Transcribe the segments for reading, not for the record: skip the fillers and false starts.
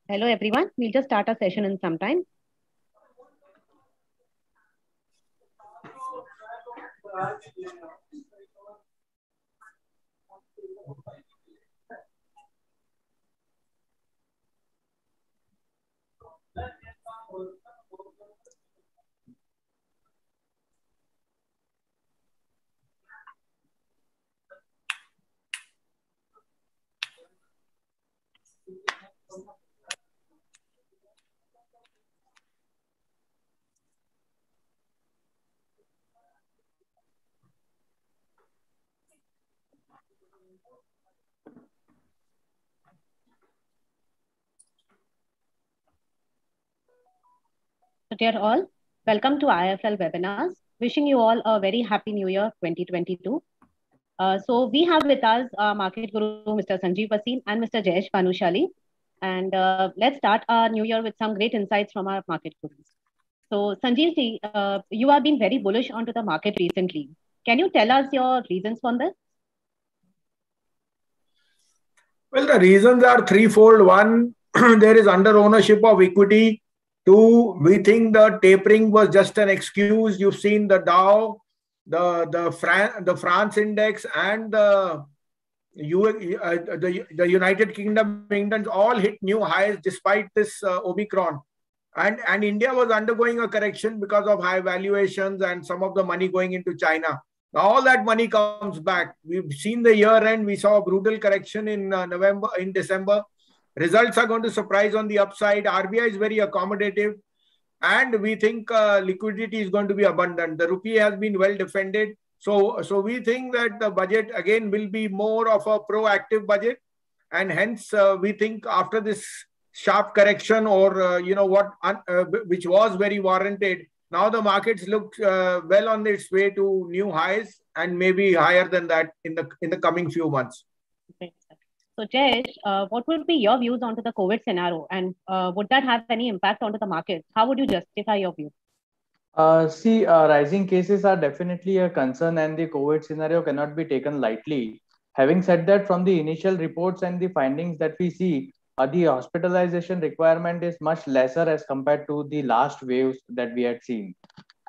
Hello everyone, we'll just start our session in some time. So dear all, welcome to IFL webinars. Wishing you all a very happy new year 2022. So we have with us market guru Mr. Sanjeev Bhasin and Mr. Jayesh Bhanushali. And let's start our new year with some great insights from our market gurus. So Sanjeev ji, you have been very bullish onto the market recently. Can you tell us your reasons for this? Well, the reasons are threefold. One, there is under ownership of equity. Two, we think the tapering was just an excuse. You've seen the Dow, the France index, and the United Kingdom index all hit new highs despite this Omicron. And India was undergoing a correction because of high valuations and some of the money going into China. Now all that money comes back. We've seen the year end. We saw a brutal correction in December. Results are going to surprise on the upside. RBI is very accommodative. And we think liquidity is going to be abundant. The rupee has been well defended. So we think that the budget again will be more of a proactive budget. And hence we think after this sharp correction or which was very warranted, now the markets look well on its way to new highs and maybe higher than that in the coming few months. Okay. So Jayesh, what would be your views onto the COVID scenario, and would that have any impact onto the market? How would you justify your view? Rising cases are definitely a concern, and the COVID scenario cannot be taken lightly. Having said that, from the initial reports and the findings that we see, the hospitalization requirement is much lesser as compared to the last waves that we had seen.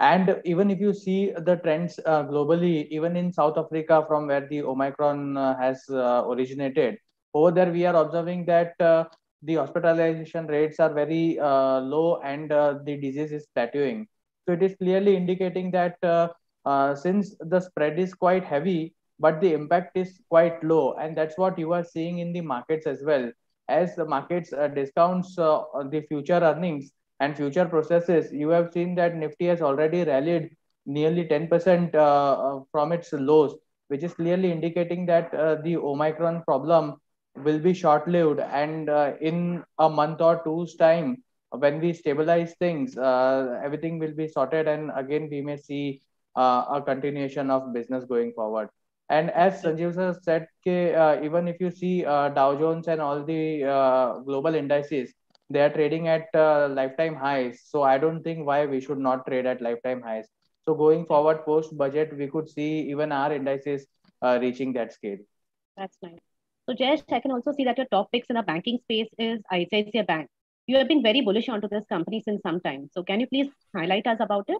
And even if you see the trends globally, even in South Africa, from where the Omicron has originated, over there we are observing that the hospitalization rates are very low and the disease is plateauing. So it is clearly indicating that since the spread is quite heavy, but the impact is quite low, and that's what you are seeing in the markets as well. As the markets discounts the future earnings and future processes, you have seen that Nifty has already rallied nearly 10% from its lows, which is clearly indicating that the Omicron problem will be short-lived, and in a month or two's time, when we stabilize things, everything will be sorted, and again we may see a continuation of business going forward. And as Sanjeev sir said, even if you see Dow Jones and all the global indices, they are trading at lifetime highs. So I don't think why we should not trade at lifetime highs. So going forward, post budget, we could see even our indices reaching that scale. That's nice. So Jayesh, I can also see that your top picks in the banking space is ICICI Bank. You have been very bullish onto this company since some time. So can you please highlight us about it?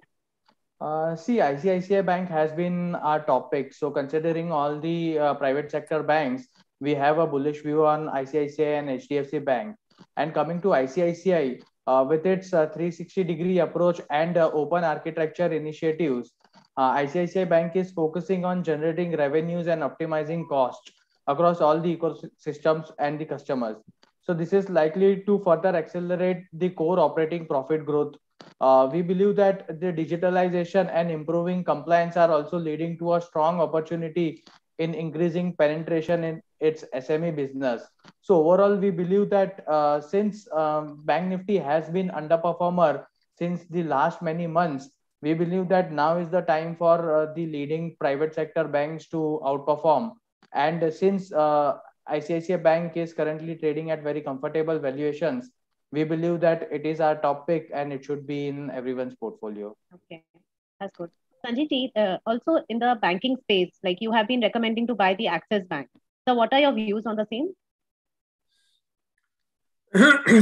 See, ICICI Bank has been our topic. So considering all the private sector banks, we have a bullish view on ICICI and HDFC Bank. And coming to ICICI, with its 360-degree approach and open architecture initiatives, ICICI Bank is focusing on generating revenues and optimizing costs across all the ecosystems and the customers. So this is likely to further accelerate the core operating profit growth. We believe that the digitalization and improving compliance are also leading to a strong opportunity in increasing penetration in its SME business. So overall, we believe that since Bank Nifty has been underperformer since the last many months, we believe that now is the time for the leading private sector banks to outperform. And since ICICI Bank is currently trading at very comfortable valuations, we believe that it is our top pick and it should be in everyone's portfolio. Okay, that's good. Sanjay ji, also in the banking space, like you have been recommending to buy the Axis Bank. So what are your views on the same?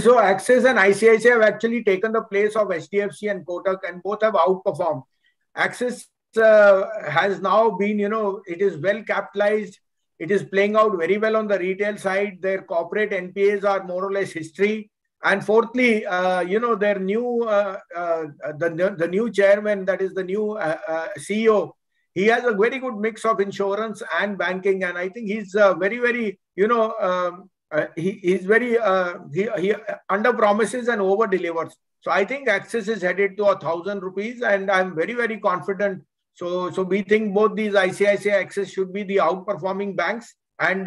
So Axis and ICICI have actually taken the place of HDFC and Kotak, and both have outperformed. Axis has now been, it is well capitalized. It is playing out very well on the retail side. Their corporate NPAs are more or less history. And fourthly, their new the new chairman, that is the new CEO, he has a very good mix of insurance and banking, and I think he's very, very, he's very he under promises and over delivers. So I think Axis is headed to 1,000 rupees, and I'm very, very confident. So we think both these ICICI Axis should be the outperforming banks, and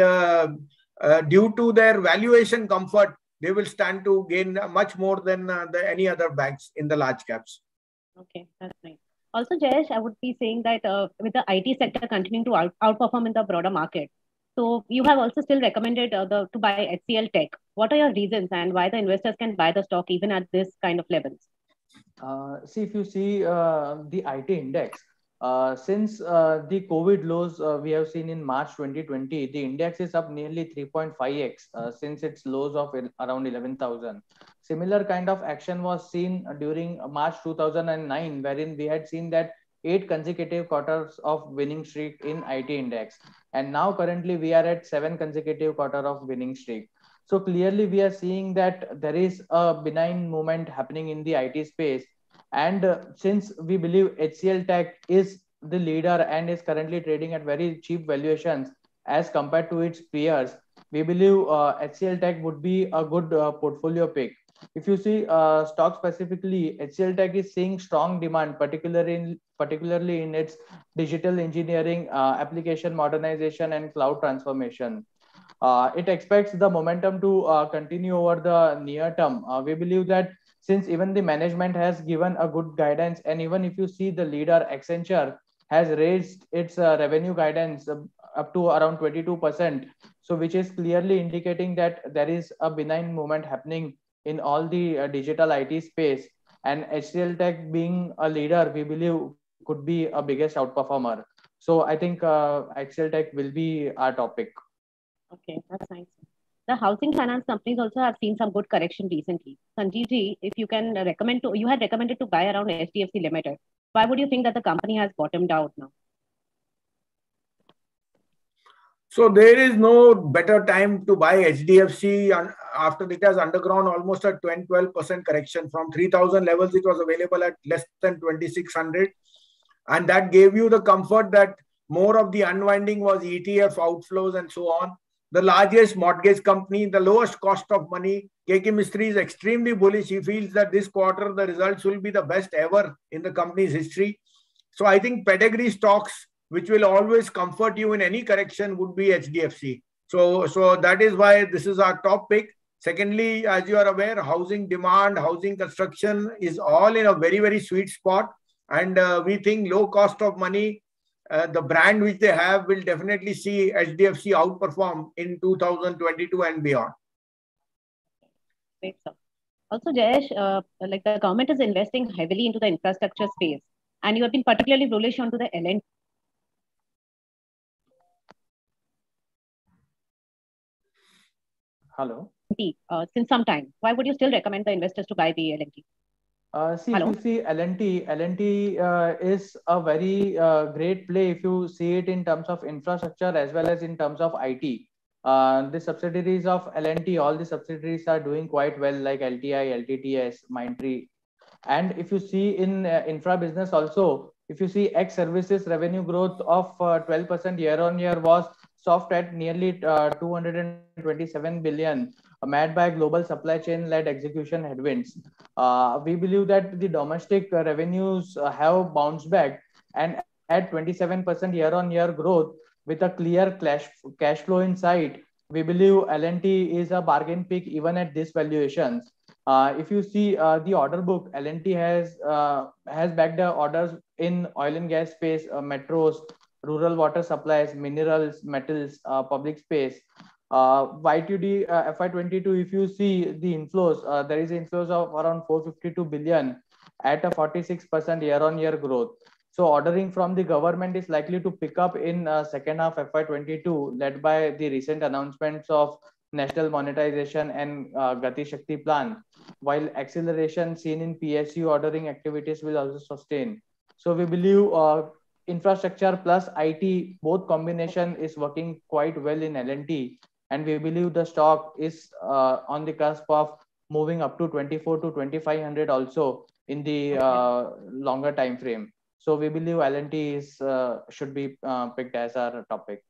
due to their valuation comfort, they will stand to gain much more than any other banks in the large caps. Okay, that's right. Also, Jayesh, I would be saying that with the IT sector continuing to outperform in the broader market, so you have also still recommended to buy HCL Tech. What are your reasons and why the investors can buy the stock even at this kind of levels? See, if you see the IT index, since the COVID lows we have seen in March 2020, the index is up nearly 3.5x since its lows of around 11,000. Similar kind of action was seen during March 2009, wherein we had seen that 8 consecutive quarters of winning streak in IT index. And now currently we are at 7 consecutive quarter of winning streak. So clearly we are seeing that there is a benign movement happening in the IT space. And since we believe HCL Tech is the leader and is currently trading at very cheap valuations as compared to its peers, we believe HCL Tech would be a good portfolio pick. If you see stock specifically, HCL Tech is seeing strong demand, particularly in its digital engineering, application modernization, and cloud transformation. It expects the momentum to continue over the near term. We believe that since even the management has given a good guidance, and even if you see the leader Accenture has raised its revenue guidance up to around 22%, so which is clearly indicating that there is a benign movement happening in all the digital IT space, and HCL Tech being a leader, we believe could be a biggest outperformer. So I think HCL Tech will be our topic. Okay, that's nice. The housing finance companies also have seen some good correction recently. Sanjeev ji, if you can recommend you had recommended to buy around HDFC Limited. Why would you think that the company has bottomed out now? So there is no better time to buy HDFC after it has undergone almost a 12% correction. From 3,000 levels, it was available at less than 2,600. And that gave you the comfort that more of the unwinding was ETF outflows and so on. The largest mortgage company, the lowest cost of money, KK Mistry is extremely bullish. He feels that this quarter, the results will be the best ever in the company's history. So I think pedigree stocks, which will always comfort you in any correction, would be HDFC. So that is why this is our top pick. Secondly, as you are aware, housing demand, housing construction is all in a very, very sweet spot. And we think low cost of money, the brand which they have will definitely see HDFC outperform in 2022 and beyond. Great, sir. Also, Jayesh, like the government is investing heavily into the infrastructure space, and you have been particularly bullish onto the L&T. Hello. Since some time. Why would you still recommend the investors to buy the L&T? See, if Hello? you see L&T is a very great play if you see it in terms of infrastructure as well as in terms of IT. The subsidiaries of L&T, all the subsidiaries are doing quite well, like LTI, LTTS, Mindtree. And if you see in infra business also, if you see X services revenue growth of 12% year on year was soft at nearly 227 billion, made by global supply chain led execution headwinds. We believe that the domestic revenues have bounced back and at 27% year on year growth with a clear cash flow in sight. We believe L&T is a bargain pick even at these valuations. If you see the order book, L&T has backed the orders in oil and gas space, metros, rural water supplies, minerals, metals, public space. YTD FY22, if you see the inflows, there is inflows of around 452 billion at a 46% year-on-year growth. So ordering from the government is likely to pick up in second half FY22, led by the recent announcements of National Monetization and Gati Shakti plan, while acceleration seen in PSU ordering activities will also sustain. So we believe infrastructure plus IT, both combination is working quite well in L&T, and we believe the stock is on the cusp of moving up to 24 to 2500 also in the longer time frame. So we believe L&T is should be picked as our topic.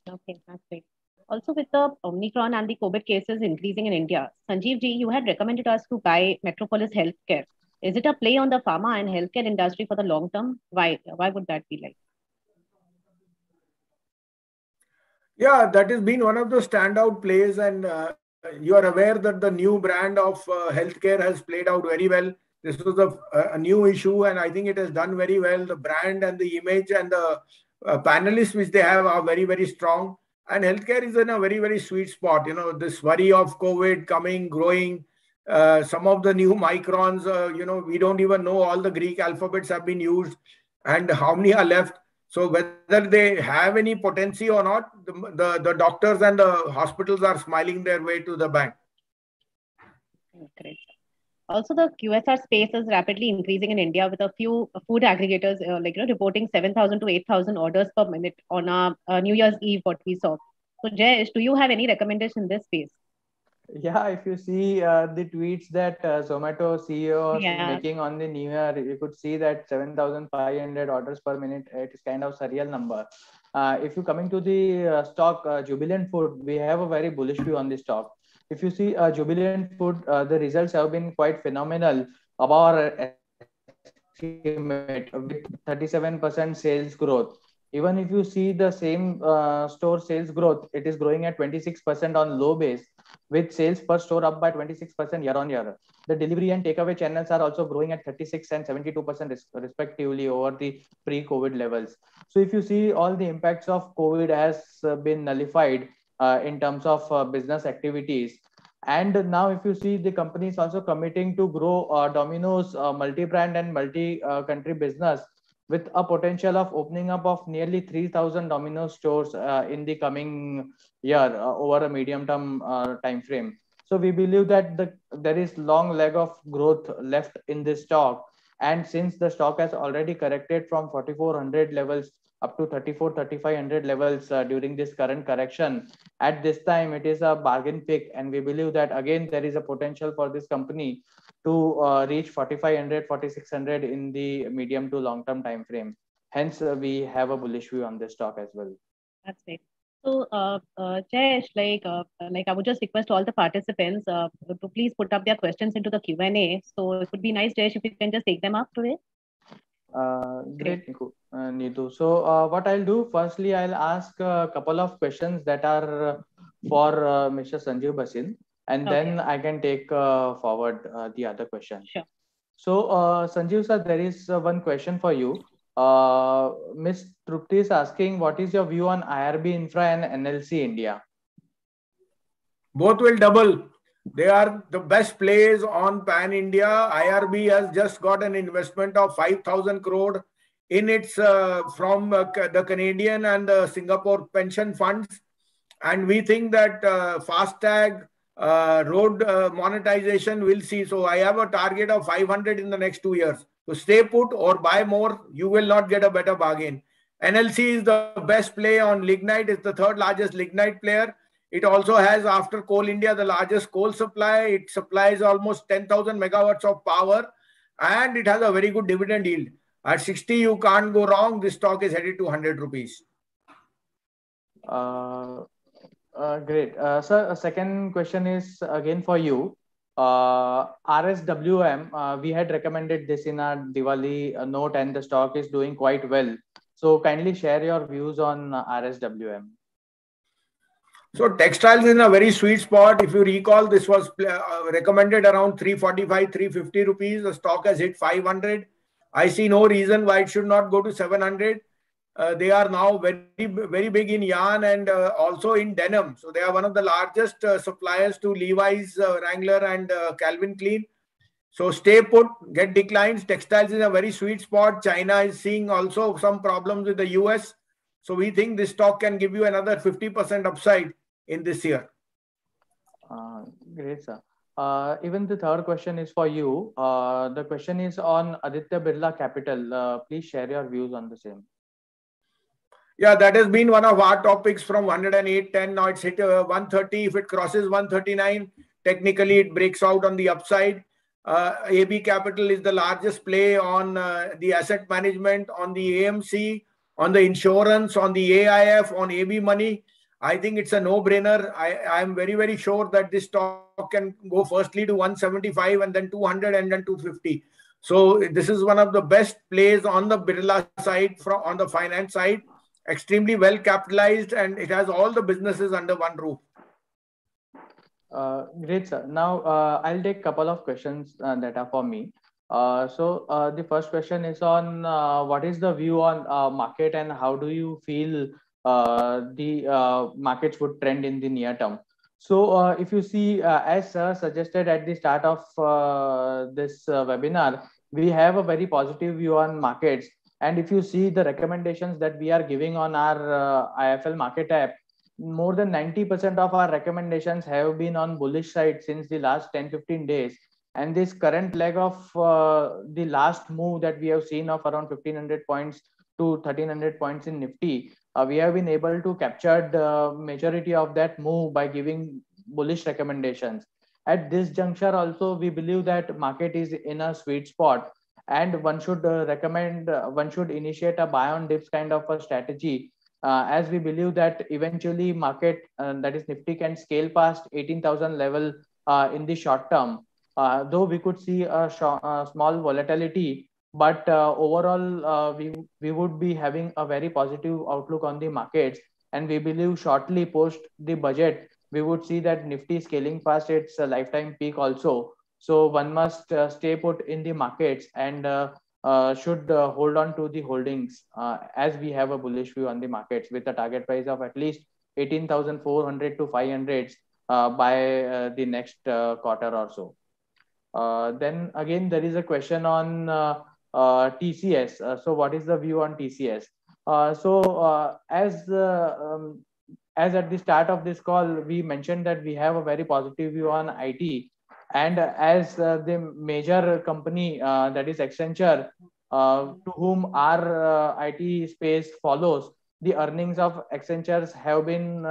Okay, that's great. Also, with the Omicron and the COVID cases increasing in India, Sanjeev ji, you had recommended us to buy Metropolis Healthcare. Is it a play on the pharma and healthcare industry for the long term? Why would that be like? Yeah, that has been one of the standout plays, and you are aware that the new brand of healthcare has played out very well. This was a new issue, and I think it has done very well. The brand and the image and the panelists which they have are very, very strong. And healthcare is in a very, very sweet spot. You know, this worry of COVID coming, growing, some of the new microns, we don't even know all the Greek alphabets have been used and how many are left. So whether they have any potency or not, the doctors and the hospitals are smiling their way to the bank. Great. Also, the QSR space is rapidly increasing in India with a few food aggregators reporting 7,000 to 8,000 orders per minute on a New Year's Eve, what we saw. So Jayesh, do you have any recommendation in this space? Yeah, if you see the tweets that Zomato CEO is making on the New Year, you could see that 7,500 orders per minute. It is kind of surreal number. If you coming to the stock Jubilant Food, we have a very bullish view on the stock. If you see Jubilant Food, the results have been quite phenomenal above our estimate with 37% sales growth. Even if you see the same store sales growth, it is growing at 26% on low base, with sales per store up by 26% year on year. The delivery and takeaway channels are also growing at 36 and 72% respectively over the pre-COVID levels. So if you see, all the impacts of COVID has been nullified in terms of business activities. And now if you see, the company is also committing to grow Domino's multi-brand and multi-country business with a potential of opening up of nearly 3,000 Domino's stores in the coming year over a medium-term time frame. So we believe that there is long leg of growth left in this stock. And since the stock has already corrected from 4,400 levels up to 3,500 levels during this current correction, at this time it is a bargain pick, and we believe that again there is a potential for this company to reach 4,500, 4,600 in the medium to long term time frame. Hence, we have a bullish view on this stock as well. That's great. So, Jayesh, I would just request all the participants to please put up their questions into the Q&A. So it would be nice, Jayesh, if you can just take them up today. Great, Neetu. So what I'll do, firstly, I'll ask a couple of questions that are for Mr. Sanjeev Bhasin, and then I can take forward the other question. Sure. So Sanjeev sir, there is one question for you. Ms. Trupti is asking, what is your view on IRB Infra and NLC India? Both will double. They are the best plays on Pan India. IRB has just got an investment of 5,000 crore in its from the Canadian and the Singapore pension funds. And we think that FASTag, road monetization, we'll see. So I have a target of 500 in the next 2 years. So stay put or buy more. You will not get a better bargain. NLC is the best play on lignite. It's the third largest lignite player. It also has, after Coal India, the largest coal supply. It supplies almost 10,000 megawatts of power, and it has a very good dividend yield. At 60, you can't go wrong. This stock is headed to 100 rupees. Great. Sir, a second question is again for you. RSWM, we had recommended this in our Diwali note, and the stock is doing quite well. So kindly share your views on RSWM. So textiles is in a very sweet spot. If you recall, this was recommended around 345, 350 rupees. The stock has hit 500. I see no reason why it should not go to 700. They are now very big in yarn and also in denim. So they are one of the largest suppliers to Levi's, Wrangler, and Calvin Klein. So stay put, get declines. Textiles is a very sweet spot. China is seeing also some problems with the US. So we think this stock can give you another 50% upside in this year. Great, sir. Even the third question is for you. The question is on Aditya Birla Capital. Please share your views on the same. Yeah, that has been one of our topics from 108.10. Now it's hit 130. If it crosses 139, technically it breaks out on the upside. AB Capital is the largest play on the asset management, on the AMC, on the insurance, on the AIF, on AB Money. I think it's a no-brainer. I am very sure that this stock can go firstly to 175 and then 200 and then 250. So this is one of the best plays on the Birla side, on the finance side. Extremely well capitalized, and it has all the businesses under one roof. Great, sir. Now I'll take a couple of questions that are for me. So the first question is on what is the view on market, and how do you feel the markets would trend in the near term? So if you see, as suggested at the start of this webinar, we have a very positive view on markets. And if you see the recommendations that we are giving on our IFL market app, more than 90% of our recommendations have been on bullish side since the last 10-15 days. And this current leg of the last move that we have seen of around 1500 points to 1300 points in Nifty, we have been able to capture the majority of that move by giving bullish recommendations. At this juncture also, we believe that market is in a sweet spot, and one should one should initiate a buy on dips kind of a strategy, as we believe that eventually market, that is Nifty, can scale past 18,000 level in the short term. Though we could see a small volatility, but overall we would be having a very positive outlook on the markets, and we believe shortly post the budget we would see that Nifty scaling past its lifetime peak also. So one must stay put in the markets and should hold on to the holdings, as we have a bullish view on the markets with a target price of at least 18,400 to 500 by the next quarter or so. Then again, there is a question on TCS. So what is the view on TCS? As at the start of this call, we mentioned that we have a very positive view on IT. And as the major company, that is Accenture, to whom our IT space follows, the earnings of Accenture have been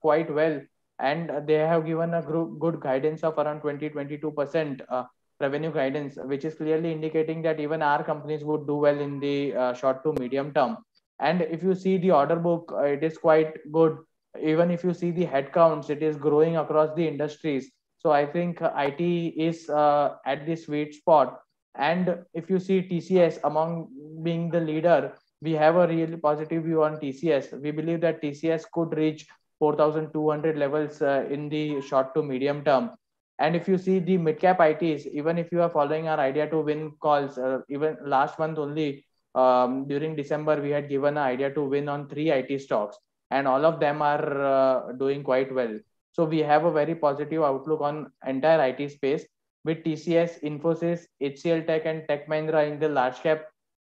quite well, and they have given a good guidance of around 20-22% revenue guidance, which is clearly indicating that even our companies would do well in the short to medium term. And if you see the order book, it is quite good. Even if you see the headcounts, it is growing across the industries. So I think IT is at the sweet spot. And if you see TCS among being the leader, we have a really positive view on TCS. We believe that TCS could reach 4,200 levels in the short to medium term. And if you see the mid-cap ITs, even if you are following our idea to win calls, even last month only, during December, we had given an idea to win on 3 IT stocks, and all of them are doing quite well. So we have a very positive outlook on entire IT space with TCS, Infosys, HCL Tech, and Tech Mahindra in the large cap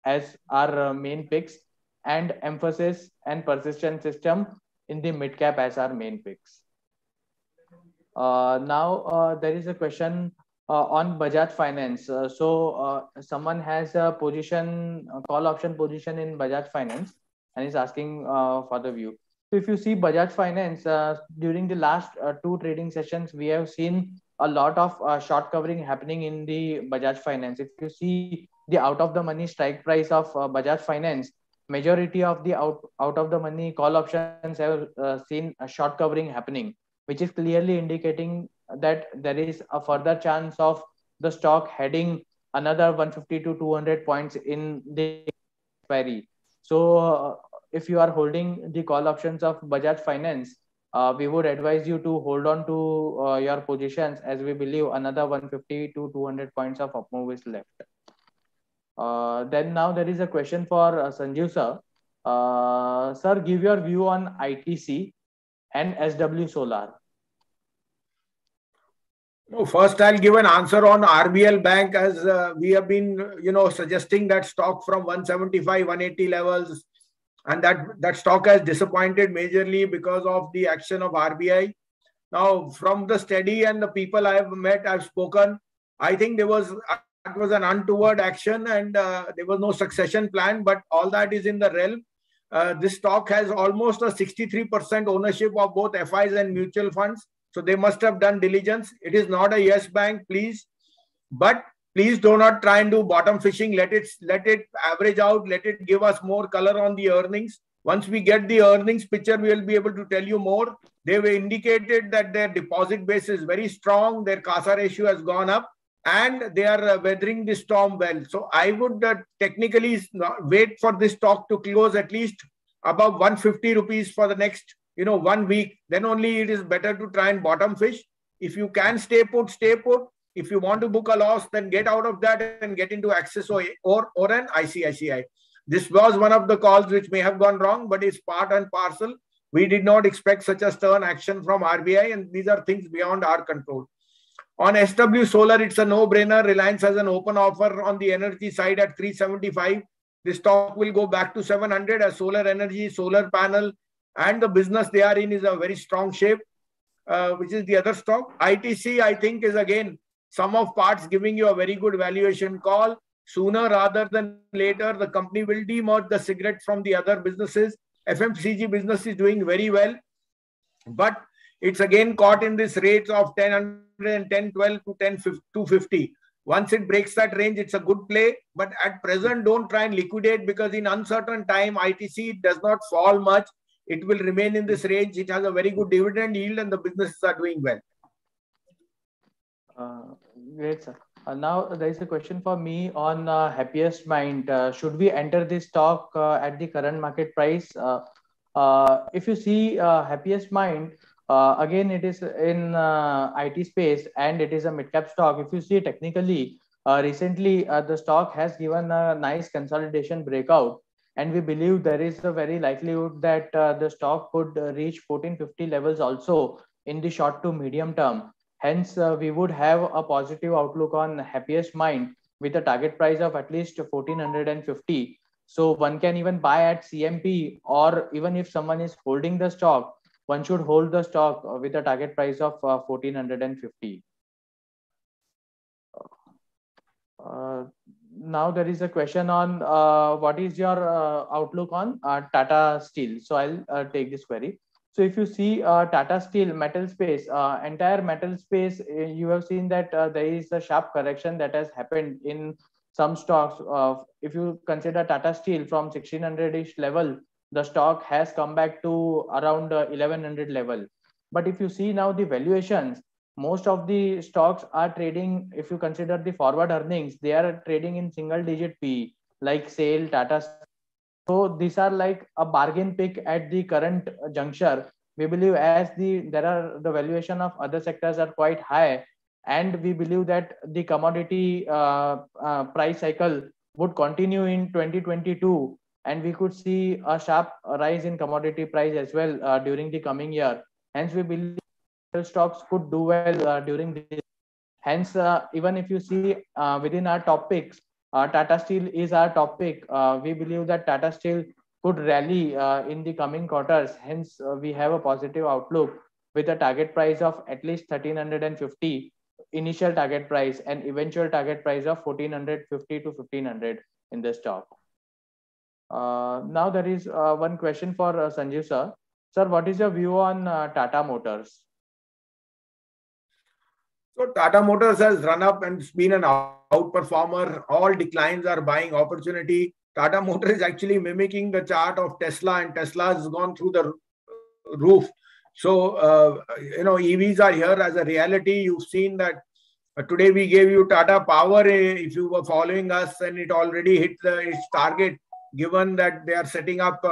as our main picks, and Emphasis and Persistent System in the mid cap as our main picks. Now there is a question on Bajaj Finance. Someone has a position, a call option position in Bajaj Finance, and is asking for the view. So if you see Bajaj Finance during the last two trading sessions, we have seen a lot of short covering happening in the Bajaj Finance. If you see the out of the money strike price of Bajaj Finance, majority of the out of the money call options have seen a short covering happening, which is clearly indicating that there is a further chance of the stock heading another 150 to 200 points in the expiry. So, if you are holding the call options of Bajaj Finance, we would advise you to hold on to your positions, as we believe another 150 to 200 points of up move is left. Then now there is a question for Sanjeev sir. Sir, give your view on ITC and SW Solar. No, first I'll give an answer on RBL Bank, as we have been, suggesting that stock from 175, 180 levels, and that stock has disappointed majorly because of the action of RBI. Now, from the study and the people I have met, I've spoken, I think that was an untoward action, and there was no succession plan, but all that is in the realm. This stock has almost a 63% ownership of both FIs and mutual funds. So they must have done diligence. It is not a yes bank, please. But please do not try and do bottom fishing. Let it average out. Let it give us more color on the earnings. Once we get the earnings picture, we will be able to tell you more. They were indicated that their deposit base is very strong. Their CASA ratio has gone up, and they are weathering the storm well. So I would technically wait for this stock to close at least above 150 rupees for the next 1 week. Then only it is better to try and bottom fish. If you can stay put, stay put. If you want to book a loss, then get out of that and get into Axis or an ICICI. This was one of the calls which may have gone wrong, but it's part and parcel. We did not expect such a stern action from RBI, and these are things beyond our control. On SW Solar, it's a no-brainer. Reliance has an open offer on the energy side at 375. This stock will go back to 700 as solar energy, solar panel, and the business they are in is a very strong shape, which is the other stock. ITC, I think, is again sum of parts giving you a very good valuation call. Sooner rather than later, the company will demerge the cigarette from the other businesses. FMCG business is doing very well, but it's again caught in this range of 10, 12 to 10, 250. Once it breaks that range, it's a good play. But at present, don't try and liquidate, because in uncertain time, ITC does not fall much. It will remain in this range. It has a very good dividend yield, and the businesses are doing well. Great, sir. Now there is a question for me on Happiest Mind. Should we enter this stock at the current market price? If you see Happiest Mind, again, it is in IT space, and it is a mid-cap stock. If you see technically, recently the stock has given a nice consolidation breakout, and we believe there is a very likelihood that the stock could reach 1450 levels also in the short to medium term. Hence, we would have a positive outlook on Happiest Mind with a target price of at least 1450. So one can even buy at CMP, or even if someone is holding the stock, one should hold the stock with a target price of 1450. Now there is a question on what is your outlook on Tata Steel. So I'll take this query. So if you see Tata Steel metal space, entire metal space, you have seen that there is a sharp correction that has happened in some stocks. If you consider Tata Steel from 1600-ish level, the stock has come back to around 1100 level. But if you see now the valuations, most of the stocks are trading, if you consider the forward earnings, they are trading in single digit P, like SAIL, Tata. So these are like a bargain pick at the current juncture. We believe as the valuation of other sectors are quite high, and we believe that the commodity price cycle would continue in 2022, and we could see a sharp rise in commodity price as well during the coming year. Hence, we believe stocks could do well during this. Hence, even if you see within our top picks, Tata Steel is our top pick. We believe that Tata Steel could rally in the coming quarters. Hence, we have a positive outlook with a target price of at least 1350 initial target price and eventual target price of 1450 to 1500 in the stock. Now there is one question for Sanjeev sir. Sir, what is your view on Tata Motors? So Tata Motors has run up and it's been an outperformer. All declines are buying opportunity. Tata Motors is actually mimicking the chart of Tesla, and Tesla has gone through the roof. So, EVs are here as a reality. You've seen that today we gave you Tata Power. If you were following us, and it already hit its target, given that they are setting up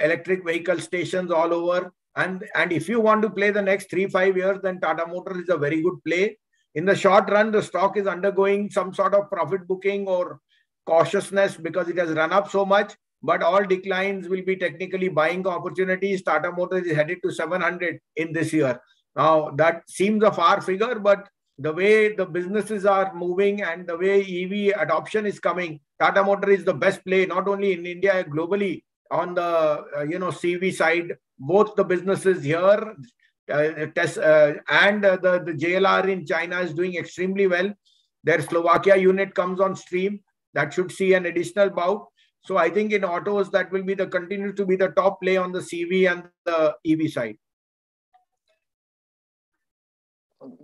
electric vehicle stations all over. And if you want to play the next 3-5 years, then Tata Motors is a very good play. In the short run, the stock is undergoing some sort of profit booking or cautiousness because it has run up so much. But all declines will be technically buying opportunities. Tata Motors is headed to 700 in this year. Now, that seems a far figure, but the way the businesses are moving and the way EV adoption is coming, Tata Motors is the best play, not only in India, globally on the CV side. Both the businesses here and the JLR in China is doing extremely well. Their Slovakia unit comes on stream. That should see an additional bout. So I think in autos, that will be continue to be the top play on the CV and the EV side.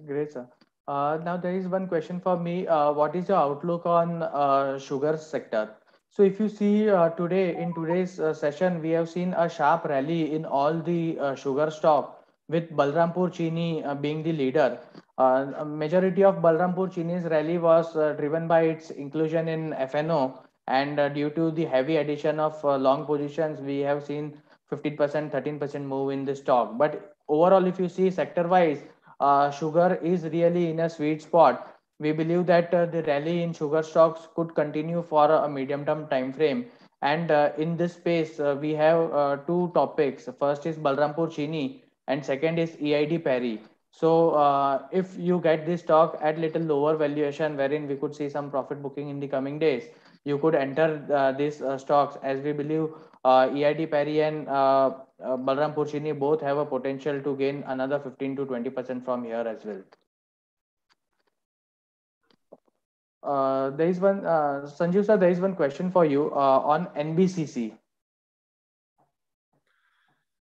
Great, sir. Now there is one question for me. What is your outlook on sugar sector? So if you see today, in today's session, we have seen a sharp rally in all the sugar stock, with Balrampur Chini being the leader. A majority of Balrampur Chini's rally was driven by its inclusion in FNO, and due to the heavy addition of long positions, we have seen 15%, 13% move in the stock. But overall, if you see sector-wise, sugar is really in a sweet spot. We believe that the rally in sugar stocks could continue for a medium-term time frame. And in this space, we have two topics. First is Balrampur Chini, and second is EID Parry. So if you get this stock at little lower valuation, wherein we could see some profit booking in the coming days, you could enter these stocks, as we believe EID Parry and Balrampur Chini both have a potential to gain another 15 to 20% from here as well. There is one, Sanjeev sir, there is one question for you on NBCC.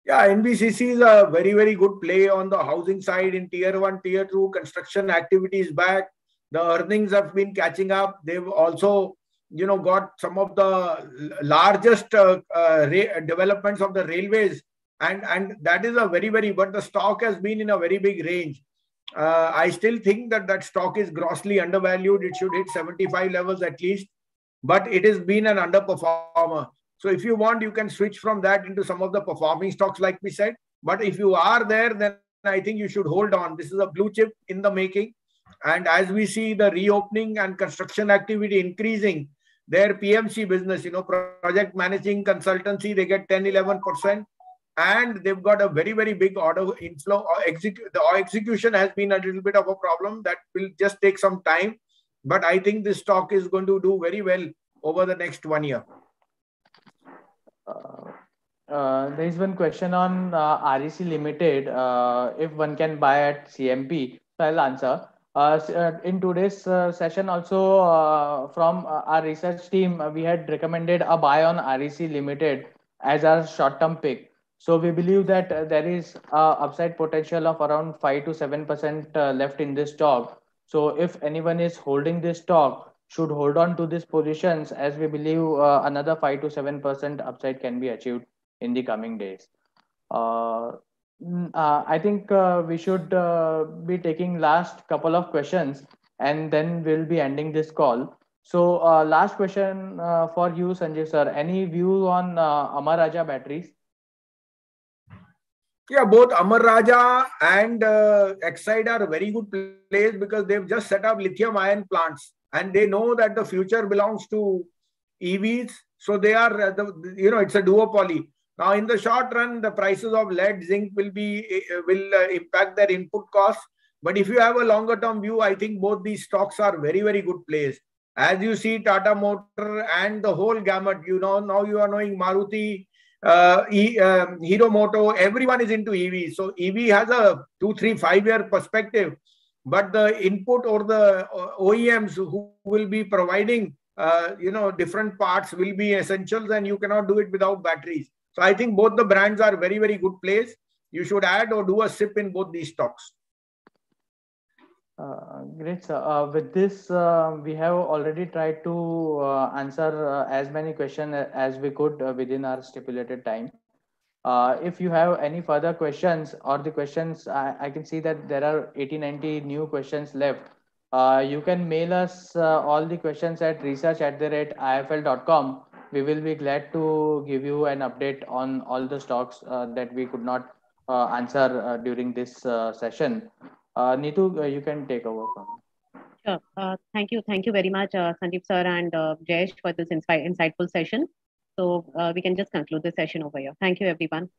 Yeah, NBCC is a very, very good play on the housing side in tier 1, tier 2. Construction activities back. The earnings have been catching up. They've also, got some of the largest developments of the railways. And that is a very, but the stock has been in a very big range. I still think that stock is grossly undervalued. It should hit 75 levels at least, but it has been an underperformer. So if you want, you can switch from that into some of the performing stocks, like we said. But if you are there, then I think you should hold on. This is a blue chip in the making. And as we see the reopening and construction activity increasing, their PMC business, project managing consultancy, they get 10-11%. And they've got a very, very big order inflow. The execution has been a little bit of a problem. That will just take some time. But I think this stock is going to do very well over the next 1 year. There is one question on REC Limited. If one can buy at CMP, so I'll answer. In today's session also, from our research team, we had recommended a buy on REC Limited as our short-term pick. So we believe that there is upside potential of around 5 to 7% left in this stock. So if anyone is holding this stock, should hold on to these positions, as we believe another 5 to 7% upside can be achieved in the coming days. I think we should be taking last couple of questions, and then we'll be ending this call. So last question for you, Sanjeev sir. Any view on Amara Raja batteries? Yeah, both Amara Raja and Exide are very good plays because they've just set up lithium-ion plants, and they know that the future belongs to EVs. So they are, it's a duopoly. Now, in the short run, the prices of lead, zinc will impact their input costs. But if you have a longer-term view, I think both these stocks are very, very good plays. As you see, Tata Motor and the whole gamut, now you are knowing Maruti Hero Moto, everyone is into EV. So EV has a 2, 3, 5 year perspective, but the input or the OEMs who will be providing, different parts will be essentials, and you cannot do it without batteries. So I think both the brands are very, very good place. You should add or do a sip in both these stocks. Great, sir. With this, we have already tried to answer as many questions as we could within our stipulated time. If you have any further questions or the questions, I can see that there are 80-90 new questions left. You can mail us all the questions at research@ifl.com. We will be glad to give you an update on all the stocks that we could not answer during this session. Neetu, you can take over from me. Sure. Thank you. Thank you very much, Sandeep sir and Jayesh, for this insightful session. So we can just conclude the session over here. Thank you, everyone.